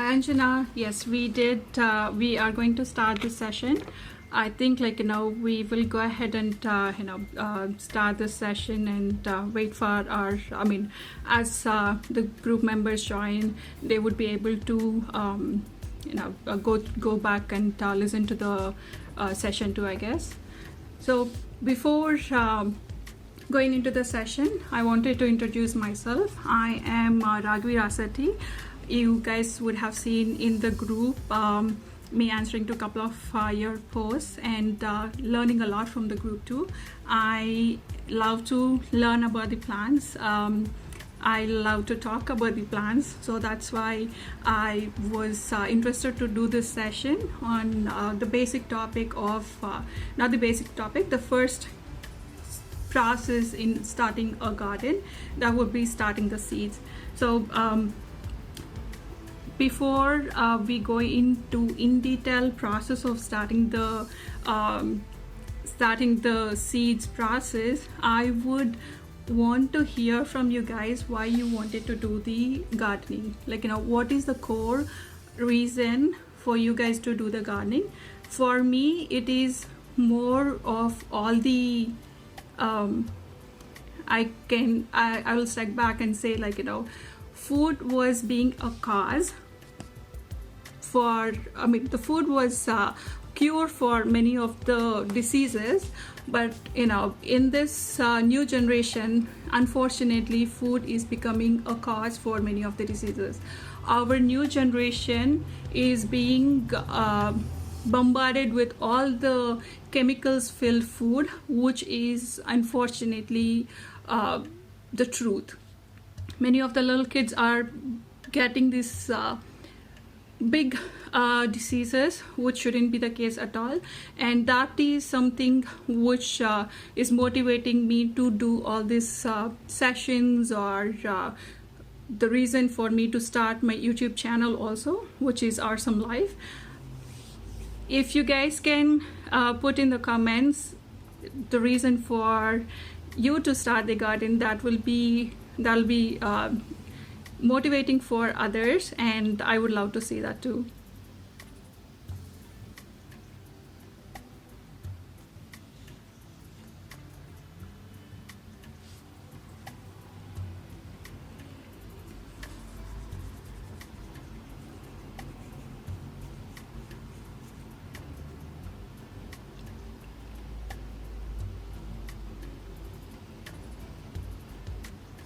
Hi Anjana, yes we did. We are going to start this session. I think we will go ahead and start this session and wait for our, as the group members join, they would be able to go back and listen to the session too, I guess. So before going into the session, I wanted to introduce myself. I am Raghavi Rasati. You guys would have seen in the group me answering to a couple of your posts and learning a lot from the group too. I love to learn about the plants. I love to talk about the plants, so that's why I was interested to do this session on the basic topic of, not the basic topic, the first process in starting a garden, that would be starting the seeds. So before we go into in detail process of starting the seeds process, I would want to hear from you guys why you wanted to do the gardening. What is the core reason for you guys to do the gardening? For me, it is more of all the I will step back and say, food was being a cause for, the food was cure for many of the diseases, but in this new generation, unfortunately, food is becoming a cause for many of the diseases. Our new generation is being bombarded with all the chemicals filled food, which is unfortunately the truth. Many of the little kids are getting this big diseases, which shouldn't be the case at all, and that is something which is motivating me to do all these sessions, or the reason for me to start my YouTube channel also, which is Awesome Life. If you guys can put in the comments the reason for you to start the garden, that'll be motivating for others, and I would love to see that too.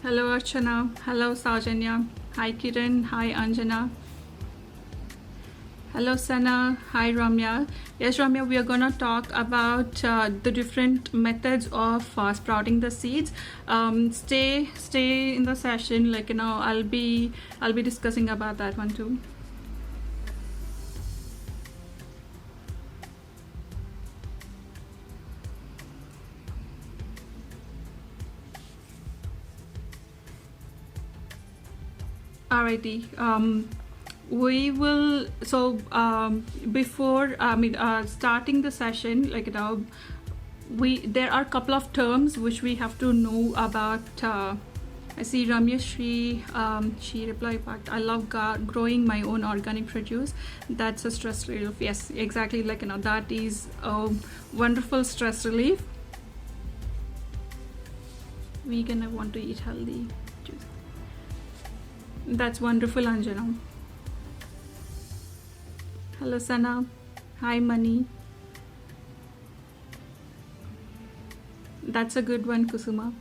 Hello Archana, hello Saujanya, hi Kiran, hi Anjana, hello Sana, hi Ramya. Yes Ramya, we are gonna talk about the different methods of sprouting the seeds. Stay in the session, I'll be discussing about that one too. Alrighty, we will, so before starting the session, there are a couple of terms which we have to know about. I see Ramya Shri, she replied back, I love growing my own organic produce. That's a stress relief. Yes, exactly, that is a wonderful stress relief. Vegan, I want to eat healthy. That's wonderful, Anjana. Hello Sana, hi Mani. That's a good one, Kusuma.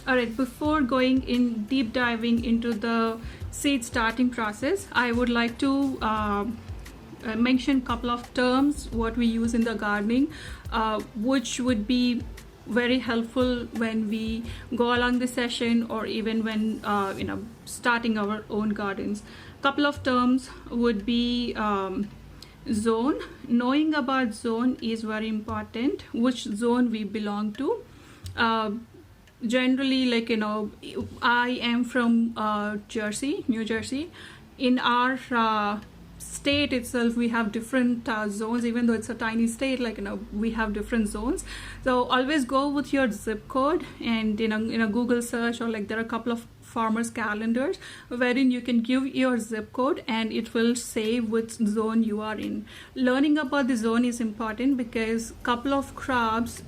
Alright, before going in deep diving into the seed starting process, I would like to mention a couple of terms what we use in the gardening, which would be very helpful when we go along the session, or even when starting our own gardens. Couple of terms would be zone. Knowing about zone is very important, which zone we belong to. Generally, I am from New Jersey. In our state itself, we have different zones. Even though it's a tiny state, like, we have different zones. So always go with your zip code, and in a Google search, or like there are a couple of farmers calendars wherein you can give your zip code and it will say which zone you are in. Learning about the zone is important because couple of crops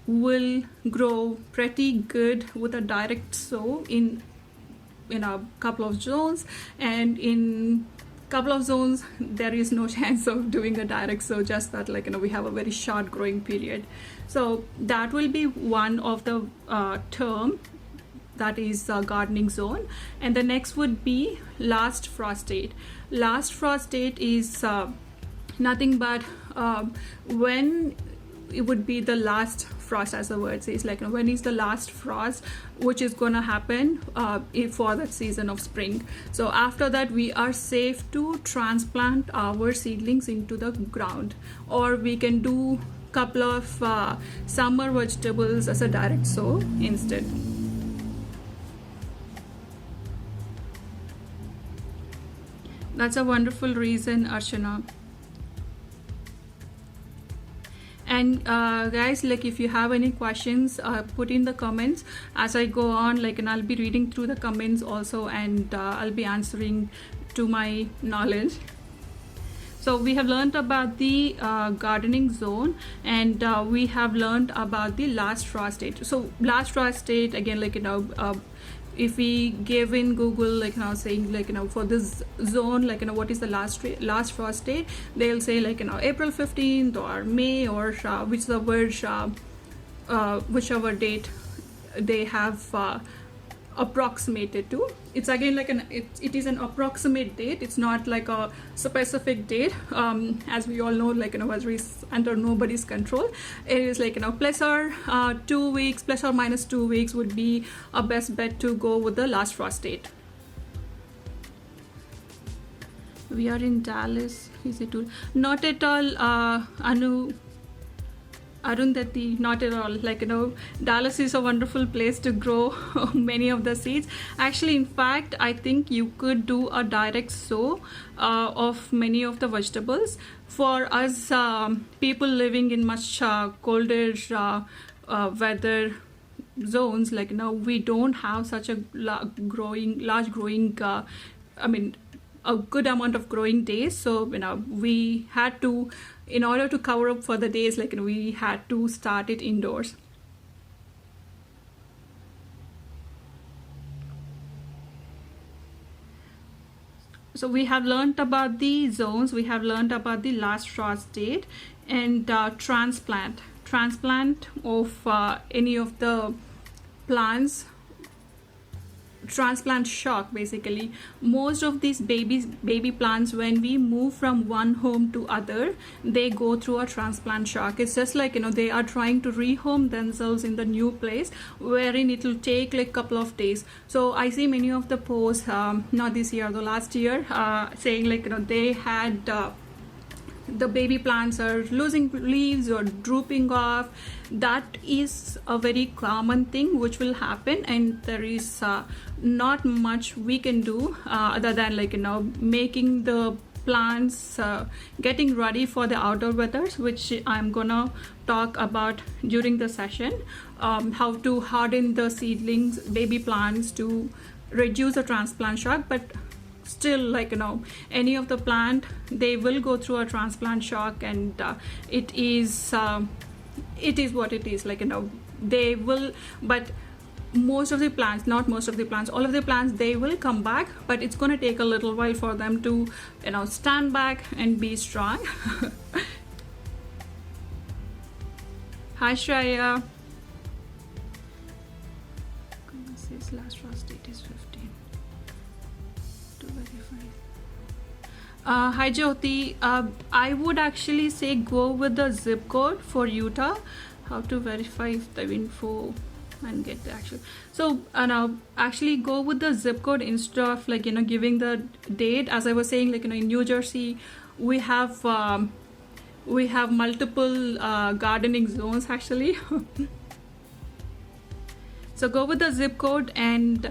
will grow pretty good with a direct sow in a couple of zones, and in couple of zones there is no chance of doing a direct sow, just that, like, we have a very short growing period. So that will be one of the term, that is gardening zone. And the next would be last frost date. Last frost date is nothing but when it would be the last frost, as the word says, like, when is the last frost which is gonna happen for that season of spring. So after that we are safe to transplant our seedlings into the ground, or we can do couple of summer vegetables as a direct sow instead. That's a wonderful reason, Archana. And guys, like, if you have any questions, put in the comments as I go on, like, and I'll be reading through the comments also, and I'll be answering to my knowledge. So we have learned about the gardening zone, and we have learned about the last frost date. So last frost date, again, like, if we give in Google, like, saying, like, for this zone, like, what is the last frost date, they'll say, like, April 15th or May, or whichever date they have approximated to. It's again like it is an approximate date. It's not like a specific date. As we all know, like, weather is under nobody's control. It is like, plus or 2 weeks, plus or minus 2 weeks would be a best bet to go with the last frost date. We are in Dallas. Is it not at all, Arundhati, not at all. Like, Dallas is a wonderful place to grow many of the seeds. Actually, in fact, I think you could do a direct sow of many of the vegetables. For us, people living in much colder weather zones, like, we don't have such a large growing a good amount of growing days. So we had to, in order to cover up for the days, like, we had to start it indoors. So we have learned about the zones, we have learned about the last frost date, and transplant of any of the plants. Transplant shock, basically. Most of these baby plants, when we move from one home to other, they go through a transplant shock. It's just like, they are trying to rehome themselves in the new place, wherein it will take like couple of days. So I see many of the posts, not this year, the last year, saying, like, they had the baby plants are losing leaves or drooping off. That is a very common thing which will happen, and there is not much we can do other than, like, making the plants getting ready for the outdoor weathers, which I'm gonna talk about during the session. How to harden the seedlings, baby plants, to reduce the transplant shock. But still, like, any of the plant, they will go through a transplant shock, and it is what it is, like, they will. But most of the plants, not most of the plants, all of the plants, they will come back, but it's going to take a little while for them to stand back and be strong. Hi Shreya. Says last frost date is 15 to verify. Hi Jyoti. I would actually say go with the zip code for Utah. How to verify the info and get the actual. So actually go with the zip code instead of, like, giving the date. As I was saying, like, in New Jersey we have multiple gardening zones actually. So go with the zip code, and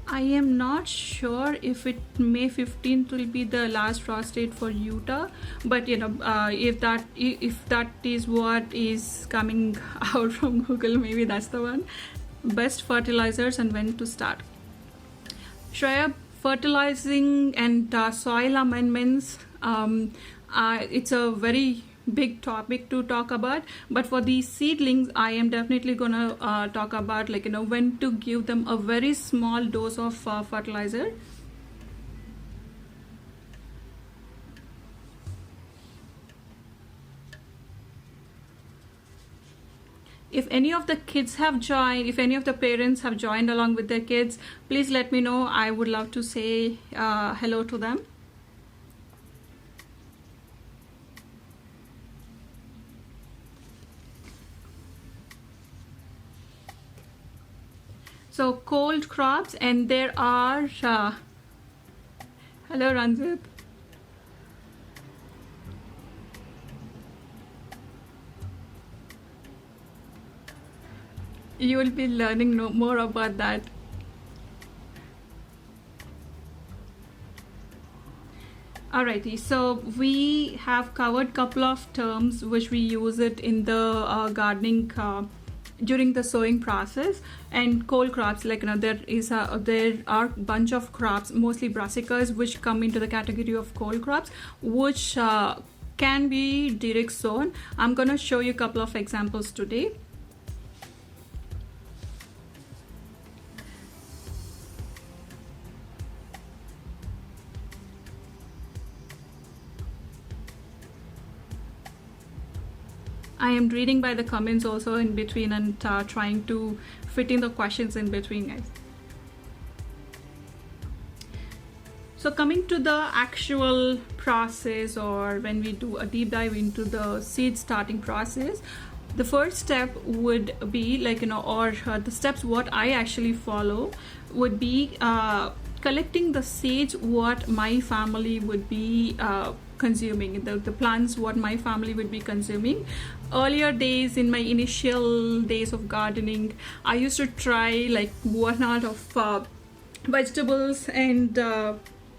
I am not sure if it May 15th will be the last frost date for Utah, but if that is what is coming out from Google, maybe that's the one. Best fertilizers and when to start. Shreya, fertilizing and soil amendments, it's a very big topic to talk about, but for these seedlings I am definitely gonna talk about when to give them a very small dose of fertilizer. If any of the kids have joined, if any of the parents have joined along with their kids, please let me know. I would love to say hello to them. So cold crops, and there are hello Ranjit. You will be learning more about that. Alrighty, so we have covered couple of terms which we use it in the gardening during the sowing process. And cold crops, there are bunch of crops, mostly brassicas, which come into the category of cold crops, which can be direct sown. I'm gonna show you a couple of examples today. I am reading by the comments also in between and trying to fit in the questions in between, guys. So coming to the actual process, or when we do a deep dive into the seed starting process, the first step would be the steps what I actually follow would be collecting the seeds what my family would be consuming, the plants what my family would be consuming. Earlier days, in my initial days of gardening, I used to try one out of vegetables and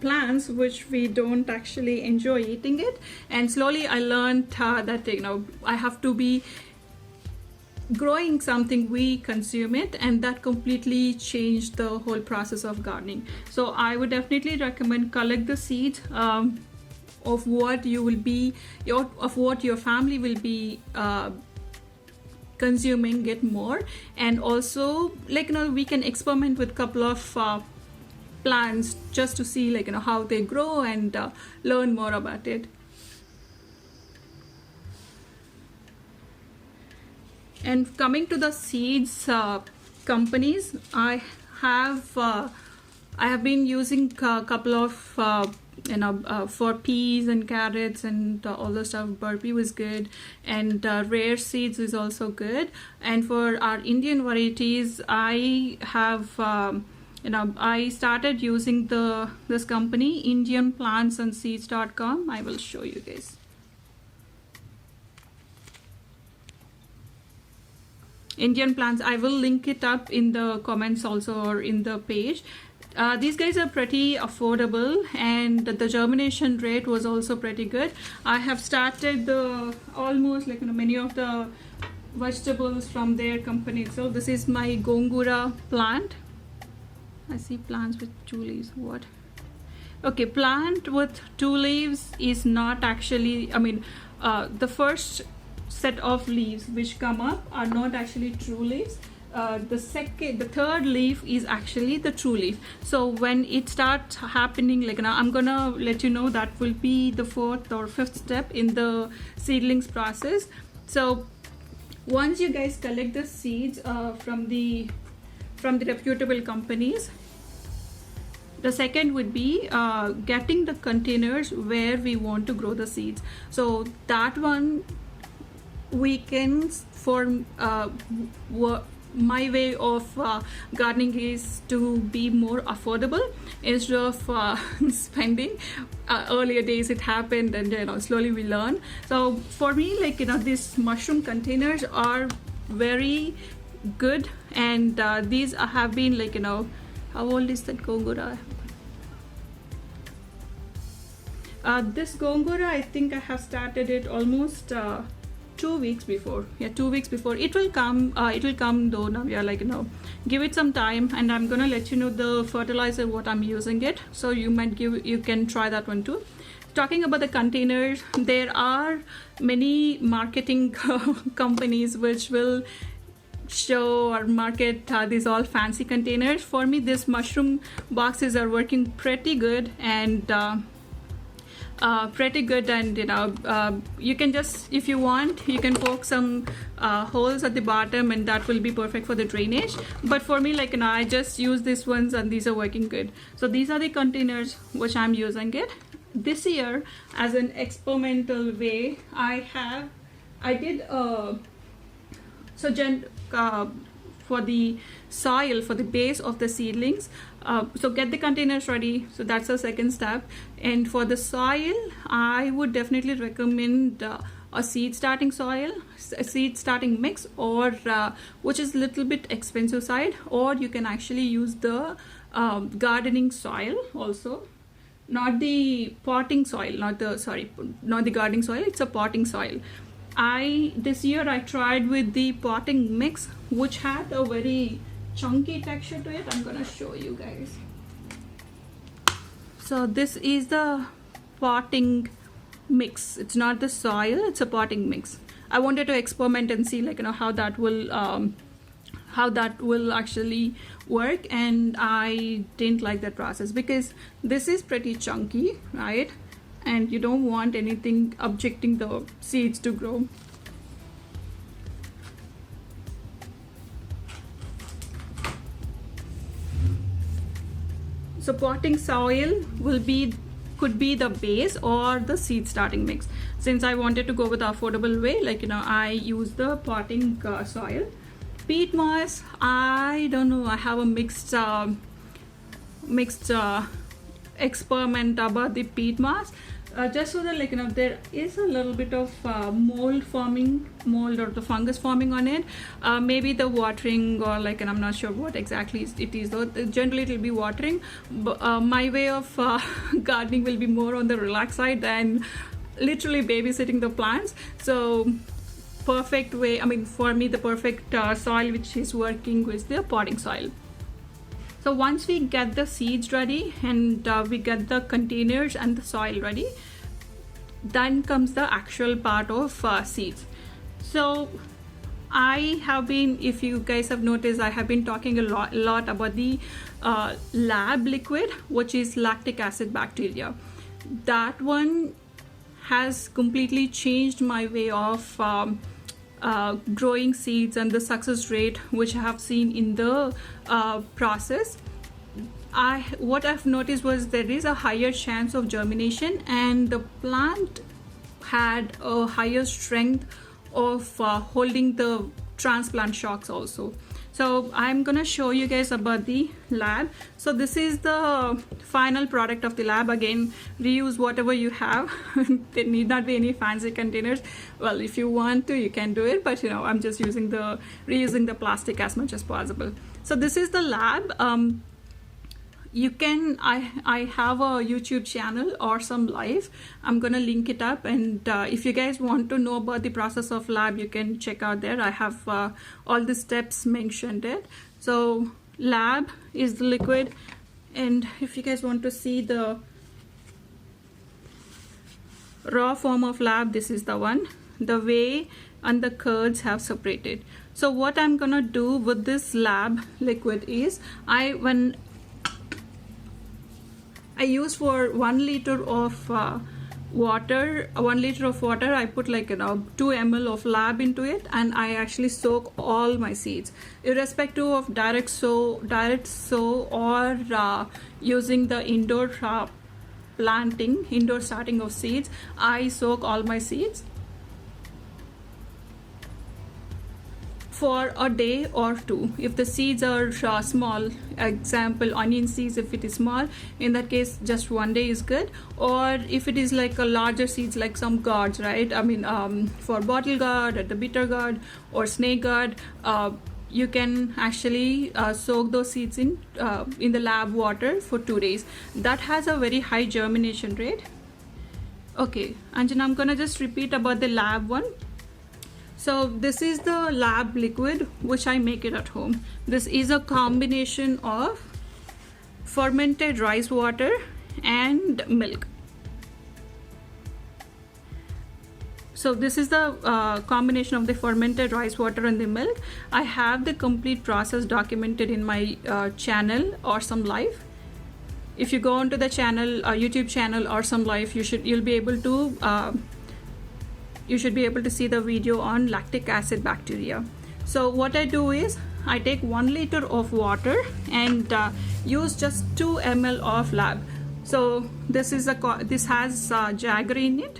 plants which we don't actually enjoy eating it, and slowly I learned that I have to be growing something we consume it, and that completely changed the whole process of gardening. So I would definitely recommend collect the seeds of what you will be of what your family will be consuming, get more. And also we can experiment with couple of plants just to see how they grow and learn more about it. And coming to the seeds companies, I have been using a couple of for peas and carrots and all the stuff. Burpee was good, and Rare Seeds is also good. And for our Indian varieties, I have I started using this company, IndianPlantsandSeeds.com. I will show you guys. Indian plants, I will link it up in the comments also, or in the page. These guys are pretty affordable, and the germination rate was also pretty good. I have started almost many of the vegetables from their company. So this is my Gongura plant. I see plants with 2 leaves. What? Okay, plant with 2 leaves is not actually, the first set of leaves which come up are not actually true leaves. The third leaf is actually the true leaf. So when it starts happening, I'm gonna let you know, that will be the 4th or 5th step in the seedlings process. So once you guys collect the seeds from the reputable companies, the second would be getting the containers where we want to grow the seeds. So that one we can form my way of gardening is to be more affordable instead of spending. Earlier days it happened, and slowly we learn. So for me, these mushroom containers are very good, and these have been How old is that gongura? This gongura, I think I have started it almost 2 weeks before. Yeah, 2 weeks before. It will come. It will come though. Now, yeah, like, give it some time, and I'm gonna let you know the fertilizer what I'm using it. So you can try that one too. Talking about the containers, there are many marketing companies which will show or market these all fancy containers. For me, these mushroom boxes are working pretty good, and you can just, if you want, you can poke some holes at the bottom, and that will be perfect for the drainage. But for me, like, I just use these ones, and these are working good. So these are the containers which I'm using it this year as an experimental way. For the soil, for the base of the seedlings, so get the containers ready. So that's the second step. And for the soil, I would definitely recommend a seed starting soil, a seed starting mix, or which is a little bit expensive side, or you can actually use the gardening soil also. Not the potting soil, not the gardening soil, it's a potting soil. This year I tried with the potting mix, which had a very chunky texture to it. I'm gonna show you guys. So this is the potting mix. It's not the soil, it's a potting mix. I wanted to experiment and see, like, how that will actually work, and I didn't like that process because this is pretty chunky, right? And you don't want anything obstructing the seeds to grow. So potting soil could be the base or the seed starting mix. Since I wanted to go with the affordable way, like, I use the potting soil. Peat moss, I don't know, I have a mixed experiment about the peat moss. Just so that, like, there is a little bit of mold or the fungus forming on it. Maybe the watering, or like, and I'm not sure what exactly it is, though generally it will be watering. But my way of gardening will be more on the relaxed side than literally babysitting the plants. So perfect way, for me, the perfect soil which is working with the potting soil. So once we get the seeds ready, and we get the containers and the soil ready, then comes the actual part of seeds. So I have been, if you guys have noticed, I have been talking a lot about the lab liquid, which is lactic acid bacteria. That one has completely changed my way of growing seeds, and the success rate which I have seen in the process. What I've noticed was there is a higher chance of germination, and the plant had a higher strength of holding the transplant shocks also. So I'm gonna show you guys about the lab. So this is the final product of the lab. Again, reuse whatever you have. There need not be any fancy containers. Well, if you want to, you can do it, but I'm just reusing the plastic as much as possible. So this is the lab. I have a YouTube channel or some live. I'm gonna link it up, and if you guys want to know about the process of lab, you can check out there. I have all the steps mentioned it. So lab is the liquid, and if you guys want to see the raw form of lab, this is the one. The whey and the curds have separated. So what I'm gonna do with this lab liquid is, when I use for 1 liter of water, I put like 2 ml of lab into it, and I actually soak all my seeds, irrespective of direct sow or using the indoor starting of seeds. I soak all my seeds for a day or two. If the seeds are small, example onion seeds, if it is small, in that case just 1 day is good. Or if it is like a larger seeds, like some gourds, right? For bottle gourd or the bitter gourd or snake gourd, you can actually soak those seeds in the lab water for 2 days. That has a very high germination rate. Okay, Anjana, I'm gonna just repeat about the lab one. So this is the lab liquid which I make it at home. This is a combination of fermented rice water and milk. So this is the combination of the fermented rice water and the milk. I have the complete process documented in my channel Awesome Life. If you go onto the channel, YouTube channel Awesome Life, you should be able to see the video on lactic acid bacteria. So what I do is I take 1 liter of water and use just 2 ml of lab. So this has jaggery in it.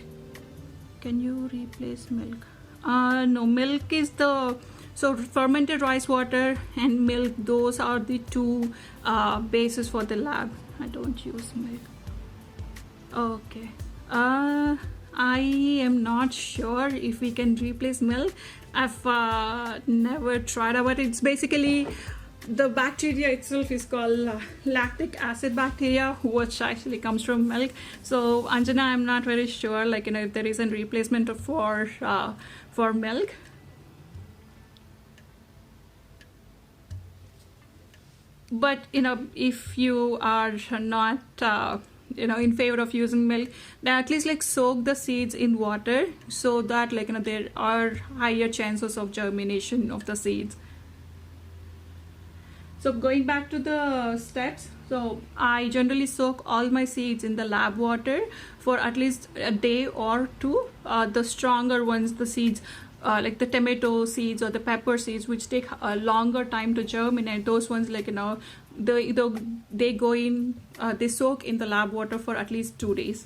Can you replace milk? No, milk is so fermented rice water and milk, those are the two bases for the lab. I don't use milk. Okay. I am not sure if we can replace milk. I've never tried, but it's basically the bacteria itself is called lactic acid bacteria, which actually comes from milk. So Anjana, I'm not very sure, if there is a replacement for milk. But if you are not in favor of using milk, then at least soak the seeds in water so that there are higher chances of germination of the seeds. So going back to the steps, so I generally soak all my seeds in the lab water for at least a day or two. The stronger ones, the seeds like the tomato seeds or the pepper seeds, which take a longer time to germinate, those ones they soak in the lab water for at least 2 days.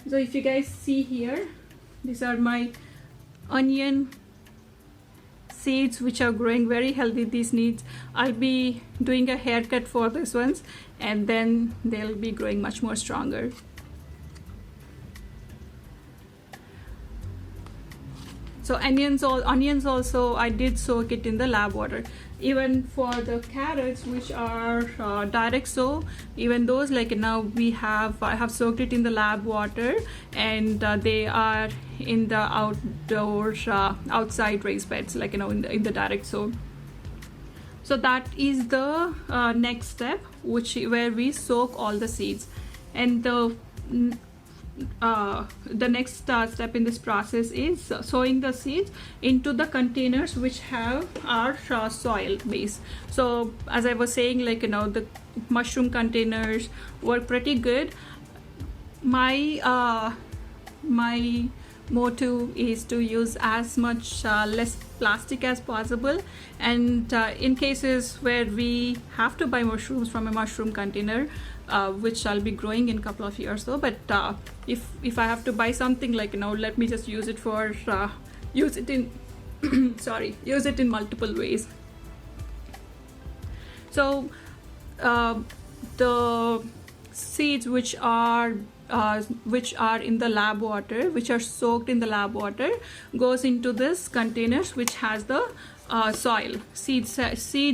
So if you guys see here, these are my onion seeds which are growing very healthy. These needs, I'll be doing a haircut for these ones and then they'll be growing much more stronger. So onions also I did soak it in the lab water. Even for the carrots, which are direct sow, even those I have soaked it in the lab water, and they are in the outdoors outside raised beds, in the direct sow. So that is the next step, where we soak all the seeds, and the next step in this process is sowing the seeds into the containers which have our soil base. So as I was saying, the mushroom containers work pretty good. My motto is to use as much less plastic as possible, and in cases where we have to buy mushrooms from a mushroom container, which I'll be growing in a couple of years though, but if I have to buy something, let me just use it in use it in multiple ways. So the seeds which are in the lab water, which are soaked in the lab water, goes into this containers which has the soil, seed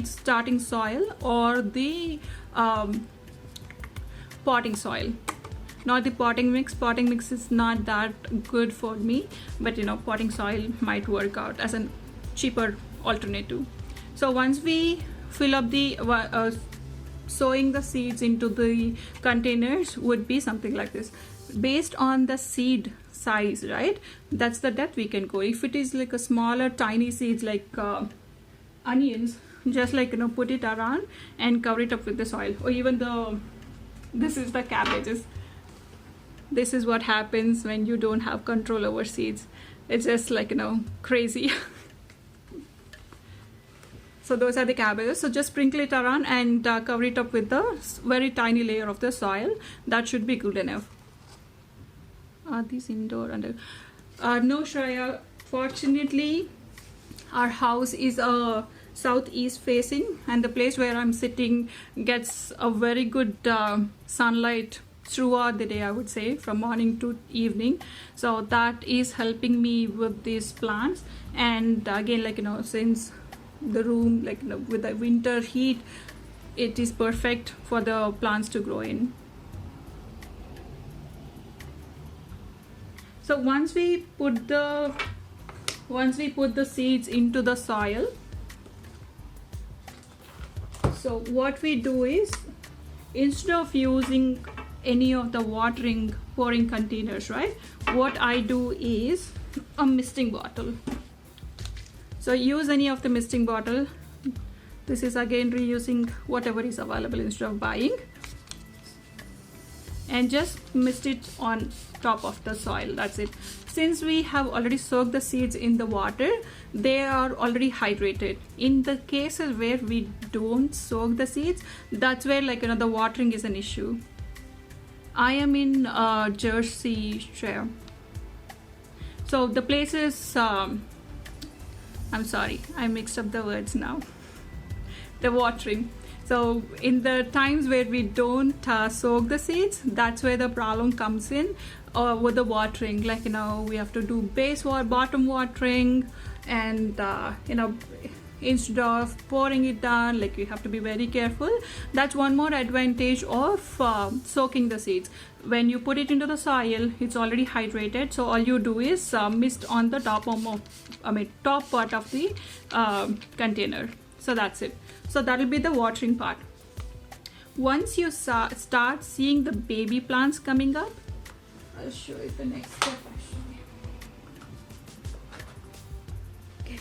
starting soil, or the potting soil, not the potting mix. Potting mix is not that good for me, but potting soil might work out as a cheaper alternative. So once we fill up the sowing the seeds into the containers would be something like this, based on the seed size, right? That's the depth we can go. If it is a smaller tiny seeds onions, just put it around and cover it up with the soil. Or even this is the cabbages. This is what happens when you don't have control over seeds. It's just crazy. So those are the cabbages. So just sprinkle it around and cover it up with the very tiny layer of the soil. That should be good enough. Are these indoor? No, Shreya. Fortunately, our house is southeast facing, and the place where I'm sitting gets a very good sunlight throughout the day, I would say, from morning to evening. So that is helping me with these plants. And again, since the room, like with the winter heat, it is perfect for the plants to grow in. So once we put the seeds into the soil, so what we do is, instead of using any of the pouring containers, right, what I do is a misting bottle. So use any of the misting bottle. This is again reusing whatever is available instead of buying, and just mist it on top of the soil. That's it. Since we have already soaked the seeds in the water, they are already hydrated. In the cases where we don't soak the seeds, that's where the watering is an issue. I am in Jersey. So the place is I'm sorry, I mixed up the words now. The watering. So in the times where we don't soak the seeds, that's where the problem comes in with the watering. We have to do bottom watering, and instead of pouring it down, you have to be very careful. That's one more advantage of soaking the seeds. When you put it into the soil, it's already hydrated, so all you do is mist on the top part of the container. So that's it. So that'll be the watering part. Once you start seeing the baby plants coming up, I'll show you the next step actually. Okay.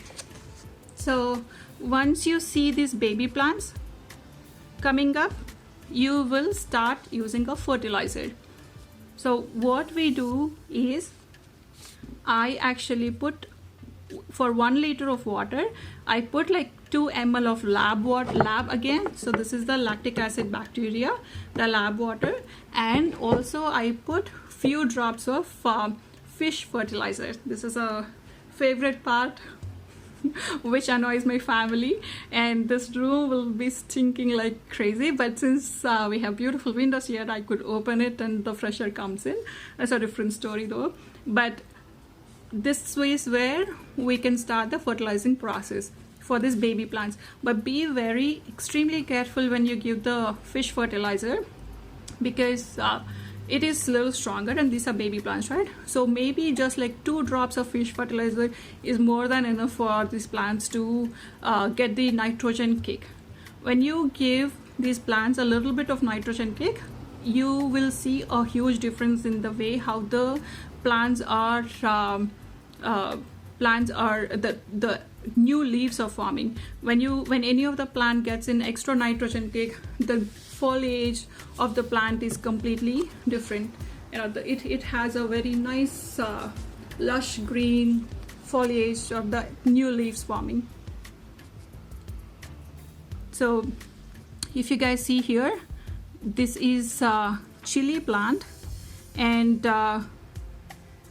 So once you see these baby plants coming up, you will start using a fertilizer. So what we do is, I actually put, for 1 liter of water, I put 2 ml of lab again. So this is the lactic acid bacteria, the lab water, and also I put few drops of fish fertilizer. This is a favorite part which annoys my family, and this room will be stinking like crazy, but since we have beautiful windows here, I could open it and the fresh air comes in. That's a different story though. But this is where we can start the fertilizing process for these baby plants. But be very extremely careful when you give the fish fertilizer, because it is a little stronger, and these are baby plants, right? So maybe just 2 drops of fish fertilizer is more than enough for these plants to get the nitrogen kick. When you give these plants a little bit of nitrogen kick, you will see a huge difference in the way how the plants are the new leaves are forming. When any of the plant gets an extra nitrogen kick, the foliage of the plant is completely different. It has a very nice lush green foliage of the new leaves forming. So if you guys see here, this is chili plant, and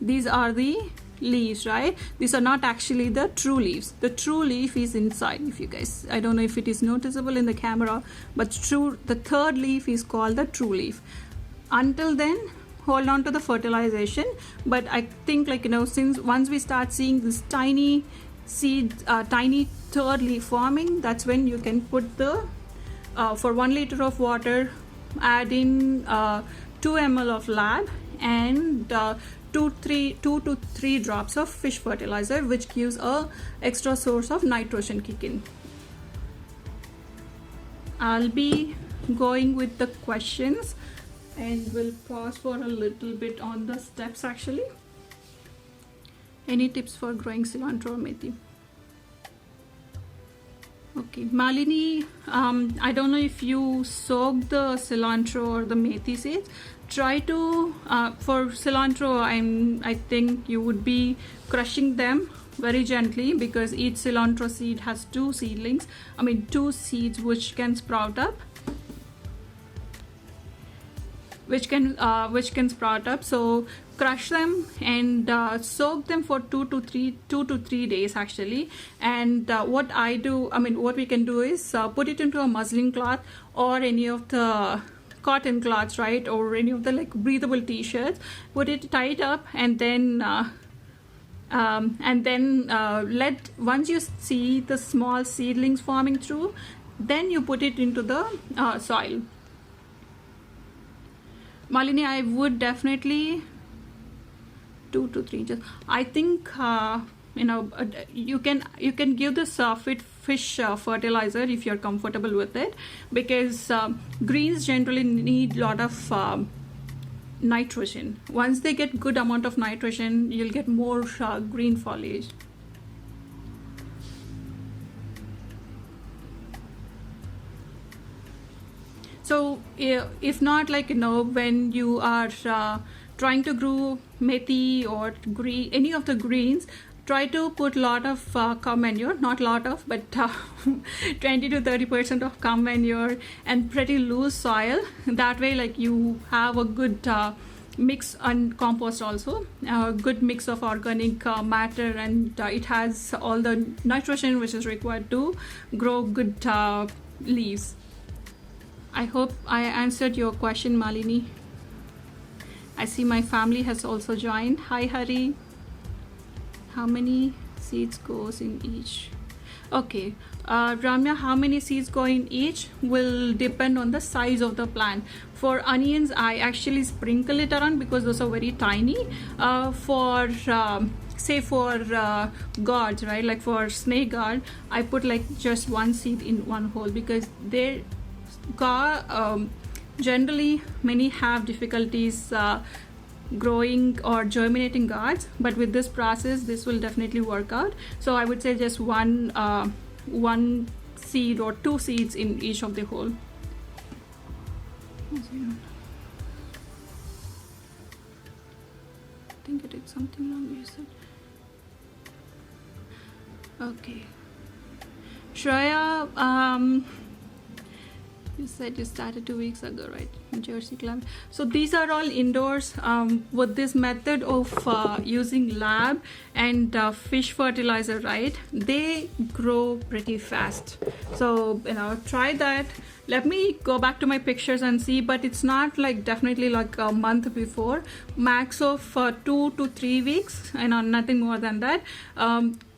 these are the leaves, right? These are not actually the true leaves. The true leaf is inside. If you guys, I don't know if it is noticeable in the camera, but the third leaf is called the true leaf. Until then, hold on to the fertilization. But I think since once we start seeing this tiny seed, tiny third leaf forming, that's when you can put the for 1 liter of water, add in 2 ml of lab, and 2 to 3 drops of fish fertilizer, which gives a extra source of nitrogen kick in. I'll be going with the questions, and we'll pause for a little bit on the steps actually. Any tips for growing cilantro or methi? Okay, Malini, I don't know if you soak the cilantro or the methi seeds. Try to, for cilantro, I think you would be crushing them very gently, because each cilantro seed has 2 seedlings, 2 seeds which can sprout up. Which can sprout up. So crush them and soak them for 2 to 3 days actually. And what we can do is put it into a muslin cloth or any of the cotton cloths, right, or any of the breathable t-shirts. Put it tied up, and then And then once you see the small seedlings forming through, then you put it into the soil. Malini, I would definitely 2 to 3 inches. I think you can give this fish fertilizer if you're comfortable with it, because greens generally need a lot of nitrogen. Once they get good amount of nitrogen, you'll get more green foliage. So if not, like, when you are trying to grow methi or any of the greens, try to put a lot of cow manure, not lot of, but 20 to 30% of cow manure and pretty loose soil. That way, like, you have a good mix on compost also, a good mix of organic matter, and it has all the nitrogen which is required to grow good leaves. I hope I answered your question, Malini. I see my family has also joined. Hi, Hari. How many seeds goes in each? Okay, Ramya, how many seeds go in each will depend on the size of the plant. For onions, I actually sprinkle it around because those are very tiny. Say for gourds, right? Like for snake gourd, I put like just one seed in one hole, because they're generally many have difficulties growing or germinating gourds, but with this process this will definitely work out. So I would say just one seed or 2 seeds in each of the hole. I think I did something wrong. You said okay. Shreya, you said you started 2 weeks ago, right? In Jersey climate. So these are all indoors. With this method of using lab and fish fertilizer, right? They grow pretty fast. So try that. Let me go back to my pictures and see, but it's not like definitely like a month before. Max of 2 to 3 weeks, and nothing more than that.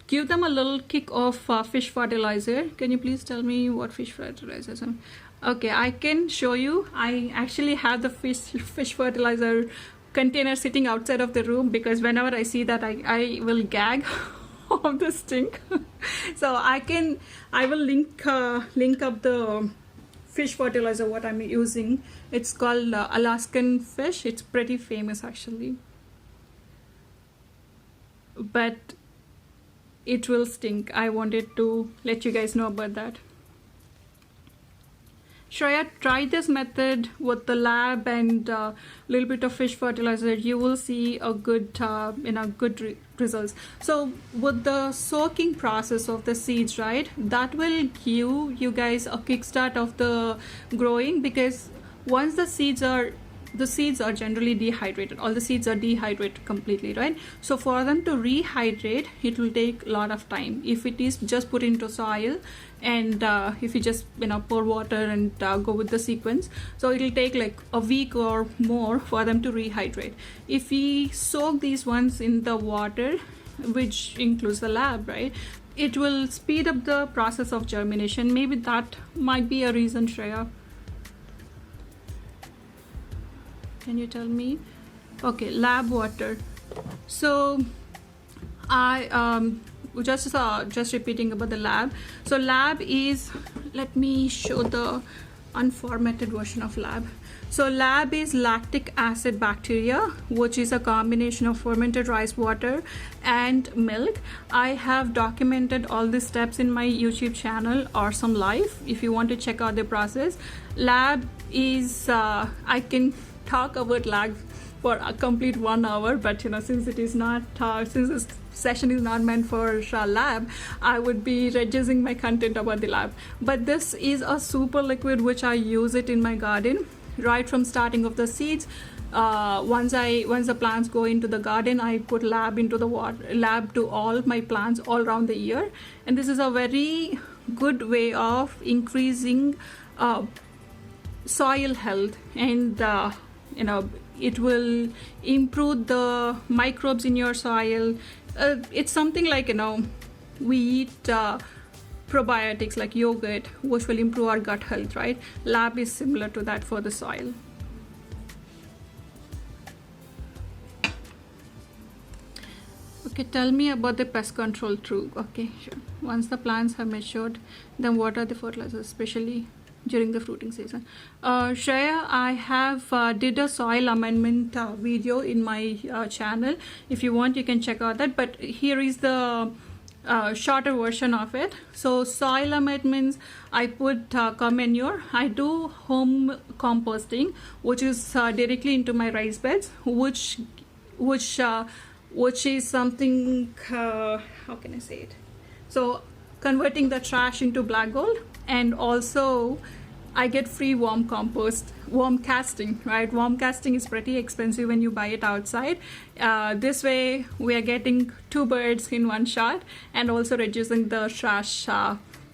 Give them a little kick of fish fertilizer. Can you please tell me what fish fertilizer is? Okay, I can show you. I actually have the fish fertilizer container sitting outside of the room, because whenever I see that, I will gag of the stink. So I will link up the fish fertilizer what I'm using. It's called Alaskan fish. It's pretty famous actually, but it will stink. I wanted to let you guys know about that. Shreya, try this method with the lab and a little bit of fish fertilizer. You will see a good, good results. So with the soaking process of the seeds, right, that will give you guys a kickstart of the growing, because once the seeds are generally dehydrated. All the seeds are dehydrated completely, right? So for them to rehydrate, it will take a lot of time. If it is just put into soil, and if you just pour water and go with the sequence, so it will take like a week or more for them to rehydrate. If we soak these ones in the water, which includes the lab, right, it will speed up the process of germination. Maybe that might be a reason, Shreya. Can you tell me? Okay, lab water. So I just repeating about the lab. So lab is, let me show the unformatted version of lab. So lab is lactic acid bacteria, which is a combination of fermented rice water and milk. I have documented all the steps in my YouTube channel, Awesome Life, if you want to check out the process. Lab is I can talk about lab for a complete 1 hour, but since it is not since this session is not meant for lab, I would be reducing my content about the lab. But this is a super liquid which I use it in my garden right from starting of the seeds. Once the plants go into the garden, I put lab into the water, lab to all my plants all around the year, and this is a very good way of increasing soil health and it will improve the microbes in your soil. It's something like, we eat probiotics like yogurt, which will improve our gut health, right? Lab is similar to that for the soil. Okay, tell me about the pest control through. Okay, sure. Once the plants have matured, then what are the fertilizers, especially during the fruiting season? Shreya, I have did a soil amendment video in my channel. If you want, you can check out that. But here is the shorter version of it. So soil amendments, I put manure. I do home composting, which is directly into my rice beds, which is something, how can I say it? So converting the trash into black gold, and also I get free worm casting, right? Worm casting is pretty expensive when you buy it outside. This way we are getting 2 birds in one shot, and also reducing the trash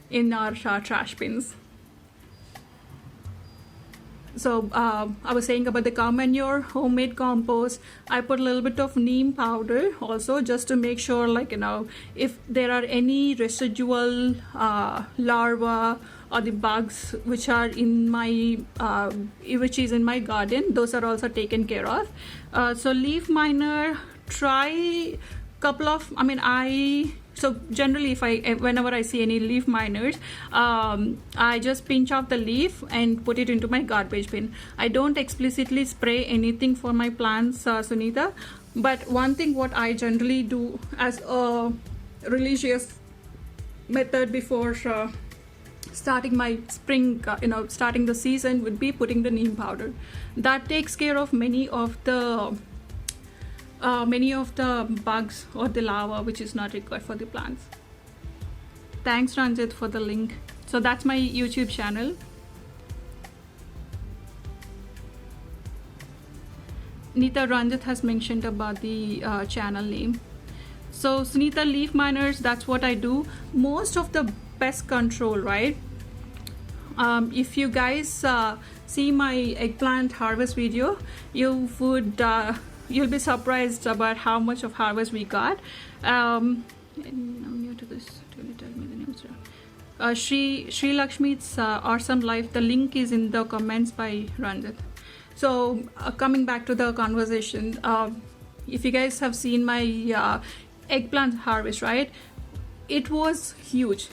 in our trash bins. So I was saying about the cow manure, homemade compost. I put a little bit of neem powder also, just to make sure, if there are any residual larvae or the bugs which are in my which is in my garden, those are also taken care of. So leaf miner, try couple of, so generally whenever I see any leaf miners, I just pinch off the leaf and put it into my garbage bin. I don't explicitly spray anything for my plants, Sunita, but one thing what I generally do as a religious method before starting my spring, starting the season, would be putting the neem powder. That takes care of many of the bugs or the larva which is not required for the plants. Thanks, Ranjit, for the link. So that's my YouTube channel. Nita, Ranjit has mentioned about the channel name. So Sunita, leaf miners, that's what I do. Most of the pest control, right? If you guys see my eggplant harvest video, you would you'll be surprised about how much of harvest we got. I'm new to this. Tell me the name. Sri Lakshmi's awesome life. The link is in the comments by Ranjit. So coming back to the conversation, if you guys have seen my eggplant harvest, right? It was huge.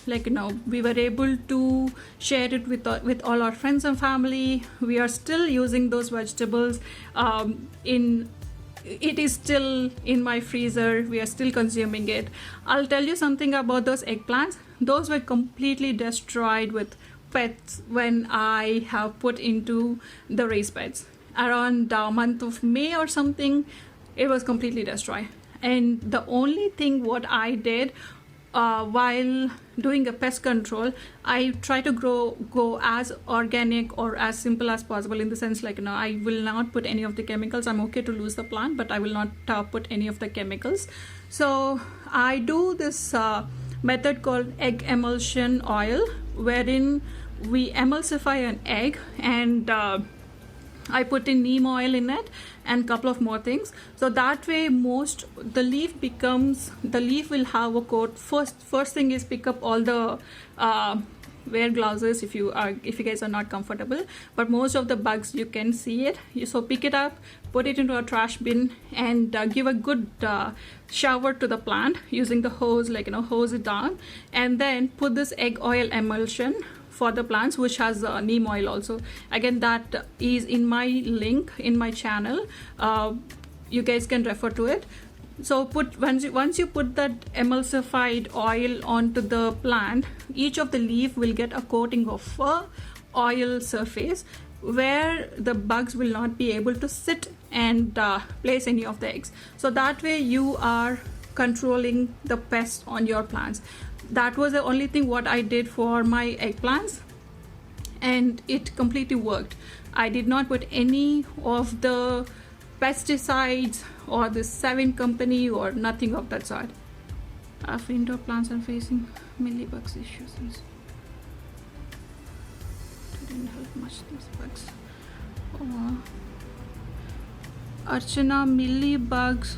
We were able to share it with all our friends and family. We are still using those vegetables. It is still in my freezer. We are still consuming it. I'll tell you something about those eggplants. Those were completely destroyed with pests when I have put into the raised beds. Around the month of May or something, it was completely destroyed. And the only thing what I did while doing a pest control, I try to go as organic or as simple as possible, in the sense I will not put any of the chemicals. I'm okay to lose the plant, but I will not put any of the chemicals. So I do this method called egg emulsion oil, wherein we emulsify an egg, and I put in neem oil in it and couple of more things. So that way the leaf will have a coat. First thing is pick up all the wear glasses if you guys are not comfortable, but most of the bugs you can see it. So pick it up, put it into a trash bin, and give a good shower to the plant using the hose, hose it down, and then put this egg oil emulsion for the plants, which has neem oil also. Again, that is in my link in my channel. You guys can refer to it. So once you put that emulsified oil onto the plant, each of the leaf will get a coating of oil surface, where the bugs will not be able to sit and place any of the eggs. So that way you are controlling the pests on your plants. That was the only thing what I did for my eggplants, and it completely worked. I did not put any of the pesticides or the Seven company or nothing of that sort. If indoor plants are facing mealybugs issues, didn't help much these bugs. Archana, mealybugs,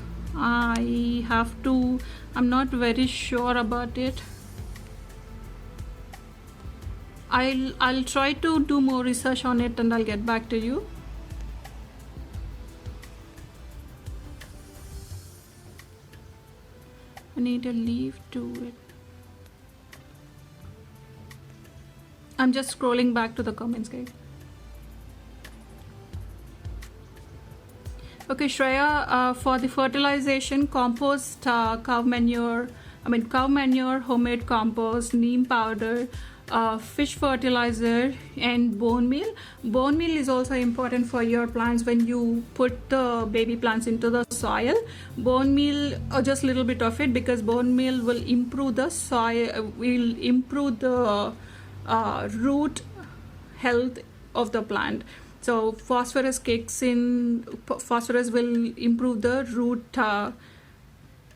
I'm not very sure about it. I'll try to do more research on it and I'll get back to you. I need a leaf to it. I'm just scrolling back to the comments, guys. Okay, Shreya, for the fertilization, compost, cow manure, homemade compost, neem powder, fish fertilizer, and bone meal. Bone meal is also important for your plants when you put the baby plants into the soil. Bone meal, or just a little bit of it, because bone meal will improve the soil, will improve the root health of the plant. So phosphorus kicks in. Phosphorus will improve the root. I'm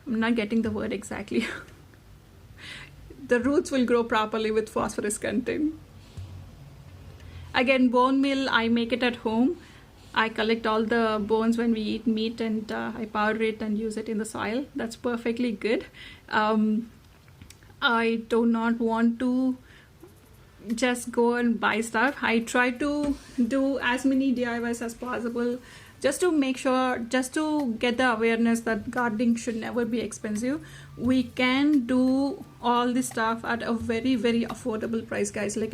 not getting the word exactly. The roots will grow properly with phosphorus content. Again, bone meal, I make it at home. I collect all the bones when we eat meat, and I powder it and use it in the soil. That's perfectly good. I do not want to just go and buy stuff. I try to do as many DIYs as possible, just to make sure, just to get the awareness that gardening should never be expensive. We can do all this stuff at a very, very affordable price, guys. Like,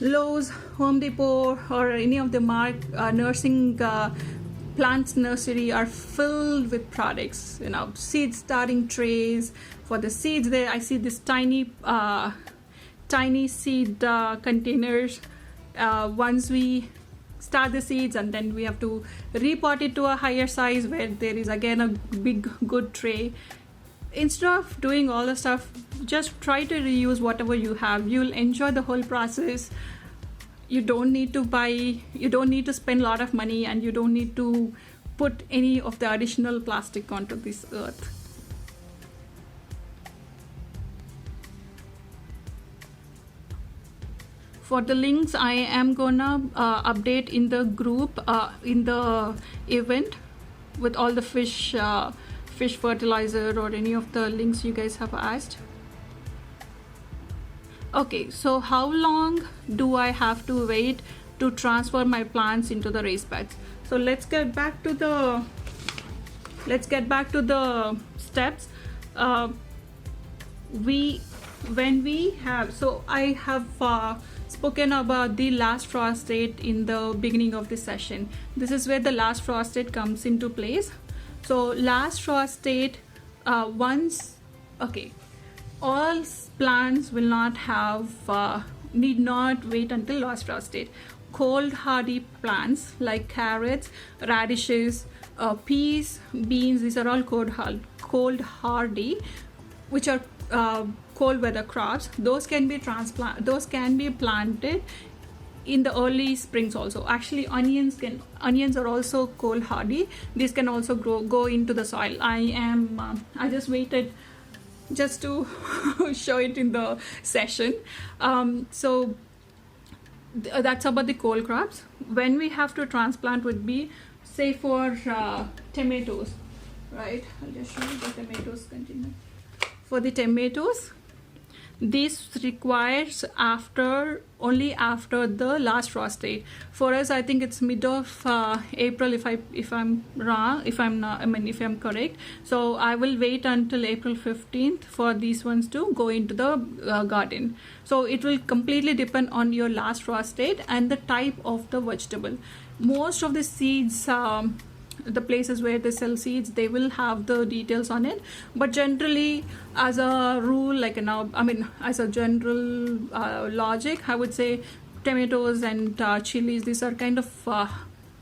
Lowe's, Home Depot, or any of the nursing plants nursery are filled with products. Seed starting trays for the seeds. There, I see this tiny seed containers. Once we start the seeds, and then we have to repot it to a higher size where there is again a big good tray. Instead of doing all the stuff, just try to reuse whatever you have. You'll enjoy the whole process. You don't need to spend a lot of money, and you don't need to put any of the additional plastic onto this earth. For the links, I am gonna update in the group, in the event, with all the fish fertilizer or any of the links you guys have asked. Okay, so how long do I have to wait to transfer my plants into the raised beds? So let's get back to the steps. I have spoken about the last frost date in the beginning of this session. This is where the last frost date comes into place. So last frost date, all plants will not have, need not wait until last frost date. Cold hardy plants like carrots, radishes, peas, beans, these are all cold hardy, which are cold weather crops. Those can be planted in the early springs also. Actually, onions are also cold hardy. These can also go into the soil. I just waited just to show it in the session. So that's about the cold crops. When we have to transplant would be, say, for tomatoes, right? I'll just show you the tomatoes continue. For the tomatoes, this requires only after the last frost date. For us, I think it's mid of April. If I'm correct. So I will wait until April 15th for these ones to go into the garden. So it will completely depend on your last frost date and the type of the vegetable. Most of the seeds, the places where they sell seeds, they will have the details on it, but generally, as a rule, as a general logic, I would say tomatoes and chilies, these are kind of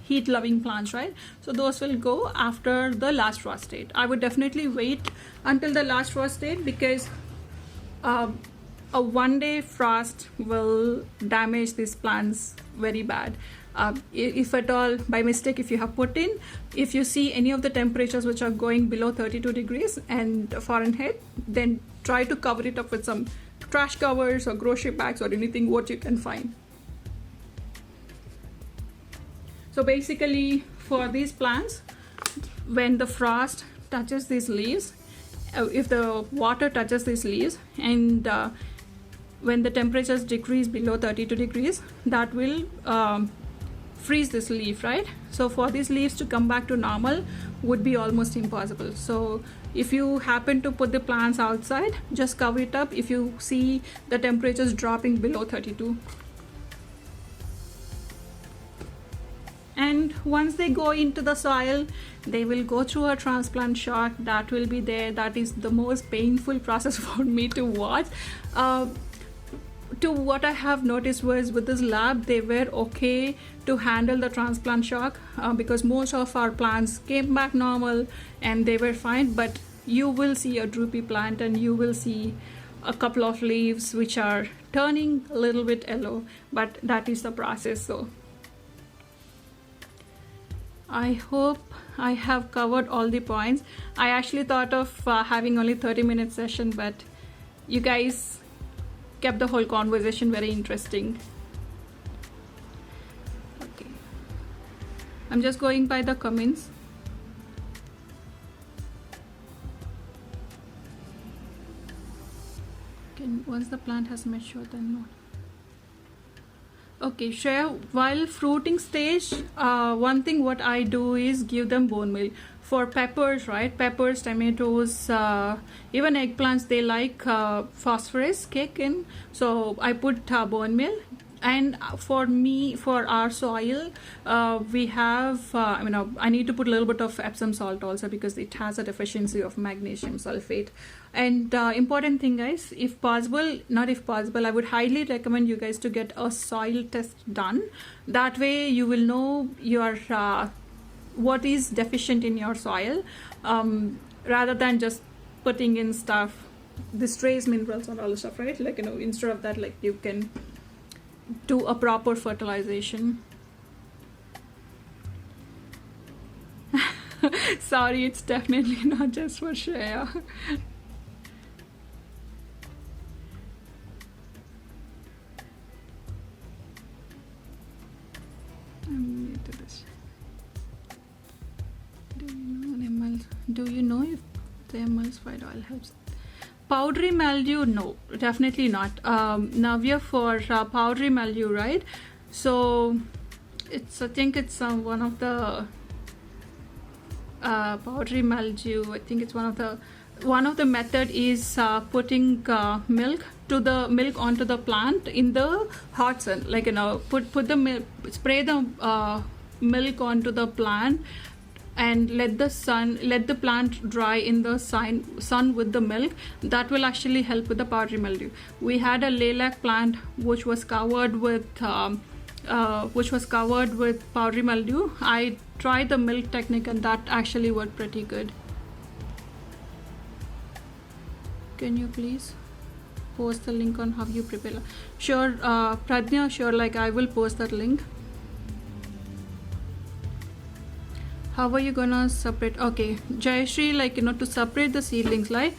heat loving plants, right? So those will go after the last frost date. I would definitely wait until the last frost date, because a one-day frost will damage these plants very bad. If at all by mistake, if you see any of the temperatures which are going below 32 degrees and Fahrenheit, then try to cover it up with some trash covers or grocery bags or anything what you can find. So basically for these plants, when the frost touches these leaves, if the water touches these leaves, and when the temperatures decrease below 32 degrees, that will freeze this leaf, right? So for these leaves to come back to normal would be almost impossible. So if you happen to put the plants outside, just cover it up if you see the temperatures dropping below 32. And once they go into the soil, they will go through a transplant shock. That will be there. That is the most painful process for me to watch. To what I have noticed was with this lab, they were okay to handle the transplant shock because most of our plants came back normal and they were fine. But you will see a droopy plant and you will see a couple of leaves which are turning a little bit yellow, but that is the process. So I hope I have covered all the points. I actually thought of having only 30-minute session, but you guys kept the whole conversation very interesting. Okay, I'm just going by the comments. Once the plant has matured, then not. Okay, Shreya, while fruiting stage, one thing what I do is give them bone meal. For peppers, right? Peppers, tomatoes, even eggplants, they like phosphorus kick in. So I put bone meal. And for me, for our soil, we have, I need to put a little bit of Epsom salt also because it has a deficiency of magnesium sulfate. And important thing, guys, if possible, not if possible, I would highly recommend you guys to get a soil test done. That way you will know your what is deficient in your soil, rather than just putting in stuff, this trace minerals and all the stuff, right? Like, instead of that, like, you can do a proper fertilization. Sorry, it's definitely not just for Shreya. I'm new to this. Do you know if the emulsified oil helps? Powdery mildew, no, definitely not. Now we are for powdery mildew, right? So I think it's one of the powdery mildew. I think it's one of the method is putting milk onto the plant in the hot sun. Like, put the milk, spray the milk onto the plant, and let the plant dry in the sun with the milk. That will actually help with the powdery mildew. We had a lilac plant which was covered with powdery mildew. I tried the milk technique and that actually worked pretty good. Can you please post the link on how you prepare? Sure, Pradnya, sure, like I will post that link. How are you gonna separate? Okay, Jayashree, like, to separate the seedlings, like,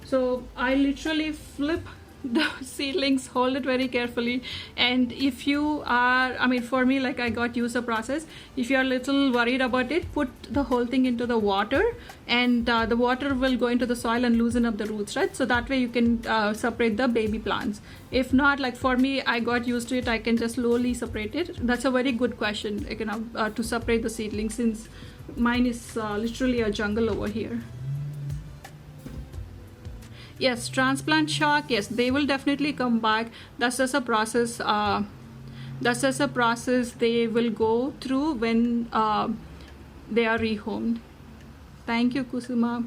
so I literally flip the seedlings, hold it very carefully, and if you are, for me, like, I got used to the process. If you are a little worried about it, put the whole thing into the water, and the water will go into the soil and loosen up the roots, right? So that way you can separate the baby plants. If not, like for me, I got used to it, I can just slowly separate it. That's a very good question, to separate the seedlings, since mine is literally a jungle over here. Yes, transplant shock, yes, they will definitely come back. That's just a process. They will go through when they are rehomed. Thank you, Kusuma.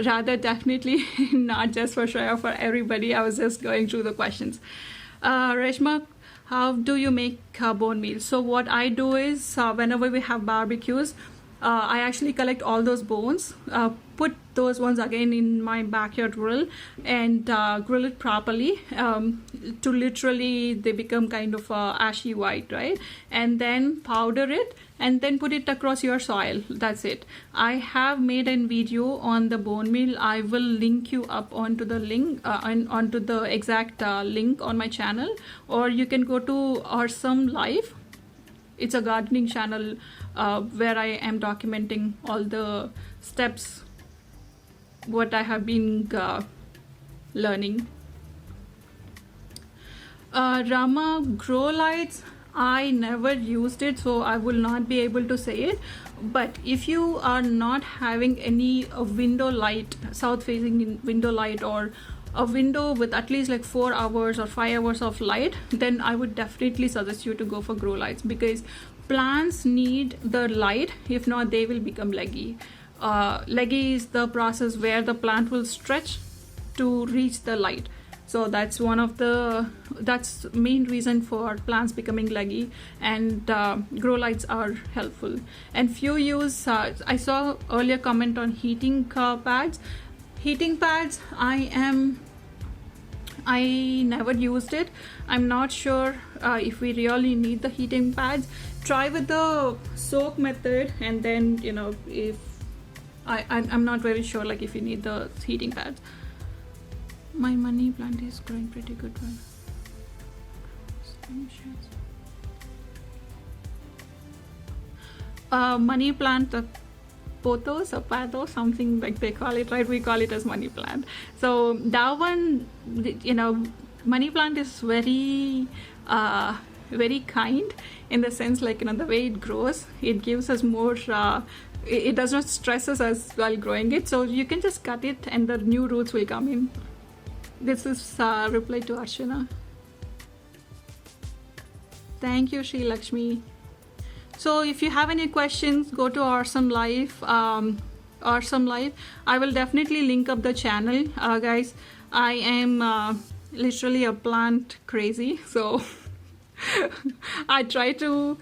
Rather, definitely not just for Shreya, for everybody. I was just going through the questions. Reshma, how do you make bone meal? So what I do is, whenever we have barbecues, I actually collect all those bones, put those ones again in my backyard grill, and grill it properly to literally they become kind of ashy white, right? And then powder it and then put it across your soil. That's it. I have made a video on the bone meal. I will link you up onto the link, onto the exact link on my channel, or you can go to Awesome Life it's a gardening channel where I am documenting all the steps what I have been learning. Rama grow lights, I never used it, so I will not be able to say it. But if you are not having any window light, south facing window light, or a window with at least like 4 hours or 5 hours of light, then I would definitely suggest you to go for grow lights, because plants need the light. If not, they will become leggy. Leggy is the process where the plant will stretch to reach the light. So that's that's main reason for plants becoming leggy, and grow lights are helpful. And few use, I saw earlier comment on heating pads. Heating pads, I never used it. I'm not sure if we really need the heating pads. Try with the soak method, and then if I'm not very sure like if you need the heating pads. My money plant is growing pretty good one. Money plant, the pothos or pathos, something like they call it, right? We call it as money plant. So that one, money plant is very very kind, in the sense like the way it grows, it gives us more it does not stress us while growing it, so you can just cut it and the new roots will come in. This is reply to Archana. Thank you, Sri Lakshmi. So if you have any questions, go to Awesome Life. Awesome Life. I will definitely link up the channel, guys. I am literally a plant crazy, so I try to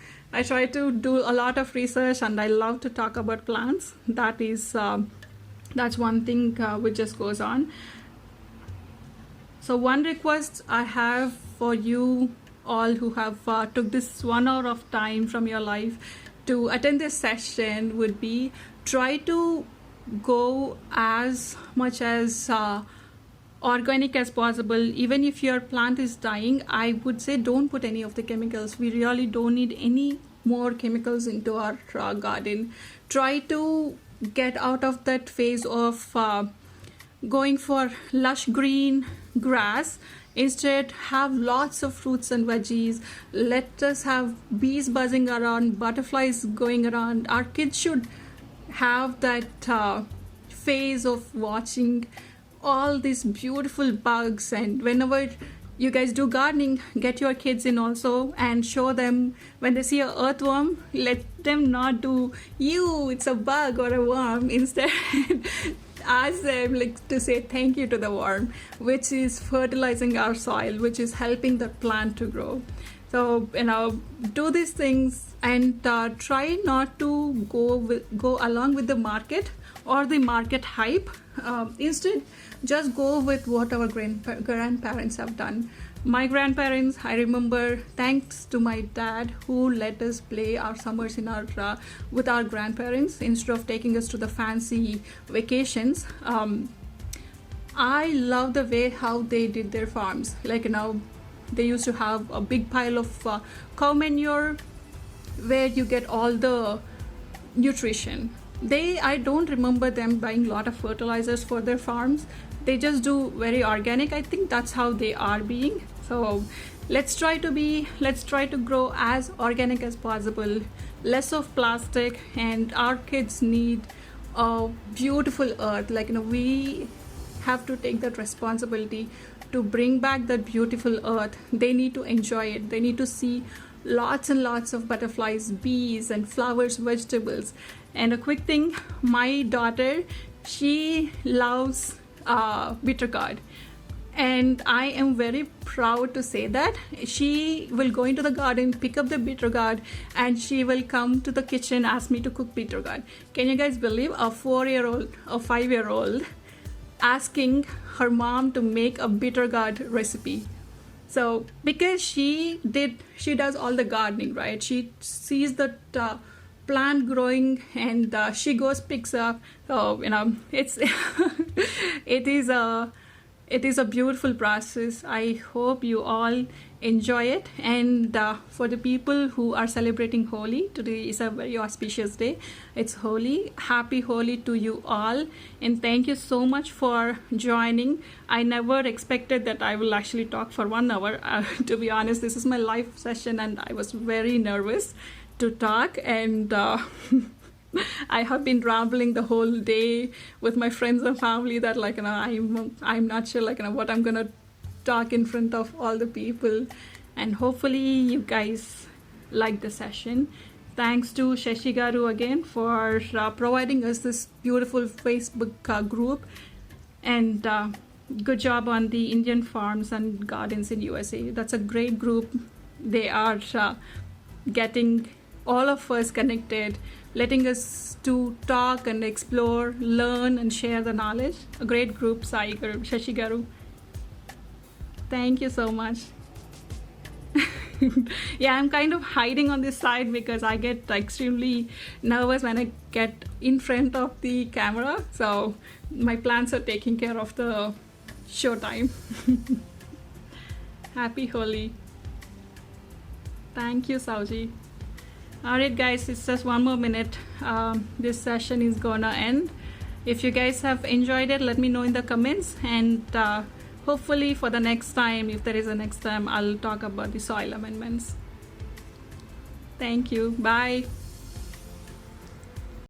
do a lot of research, and I love to talk about plants. That's one thing which just goes on. So one request I have for you all who have took this 1 hour of time from your life to attend this session would be, try to go as much as organic as possible. Even if your plant is dying, I would say don't put any of the chemicals. We really don't need any more chemicals into our garden. Try to get out of that phase of going for lush green grass. Instead, have lots of fruits and veggies. Let us have bees buzzing around, butterflies going around. Our kids should have that phase of watching all these beautiful bugs. And whenever you guys do gardening, get your kids in also and show them, when they see an earthworm, let them not do, "Ew, it's a bug or a worm." Instead, ask them to say thank you to the worm, which is fertilizing our soil, which is helping the plant to grow. So do these things, and try not to go along with the market or the market hype. Instead, just go with what our grandparents have done. My grandparents, I remember, thanks to my dad, who let us play our summers in with our grandparents instead of taking us to the fancy vacations. I love the way how they did their farms. They used to have a big pile of cow manure where you get all the nutrition. I don't remember them buying a lot of fertilizers for their farms. They just do very organic. I think that's how they are being. So let's try to grow as organic as possible, less of plastic, and our kids need a beautiful earth. We have to take that responsibility to bring back that beautiful earth. They need to enjoy it. They need to see lots and lots of butterflies, bees, and flowers, vegetables. And a quick thing, my daughter, she loves bitter gourd. And I am very proud to say that she will go into the garden, pick up the bitter gourd, and she will come to the kitchen, ask me to cook bitter gourd. Can you guys believe a 4-year-old, a 5-year-old asking her mom to make a bitter gourd recipe? So because she does all the gardening, right? She sees the plant growing, and she goes picks up. So it's it is a it is a beautiful process. I hope you all enjoy it. And for the people who are celebrating Holi, today is a very auspicious day. It's Holi. Happy Holi to you all. And thank you so much for joining. I never expected that I will actually talk for 1 hour. To be honest, this is my live session and I was very nervous to talk. And I have been rambling the whole day with my friends and family that I'm not sure what I'm gonna talk in front of all the people, and hopefully you guys like the session. Thanks to Shashi Garu again for providing us this beautiful Facebook group, and good job on the Indian Farms and Gardens in USA. That's a great group. They are getting all of us connected, letting us to talk and explore, learn and share the knowledge. A great group, Sai Garu, Shashi Garu. Thank you so much. Yeah, I'm kind of hiding on this side because I get extremely nervous when I get in front of the camera. So my plants are taking care of the showtime. Happy Holi. Thank you, Sauji. Alright guys, it's just 1 more minute. This session is gonna end. If you guys have enjoyed it, let me know in the comments, and hopefully for the next time, if there is a next time, I'll talk about the soil amendments. Thank you. Bye.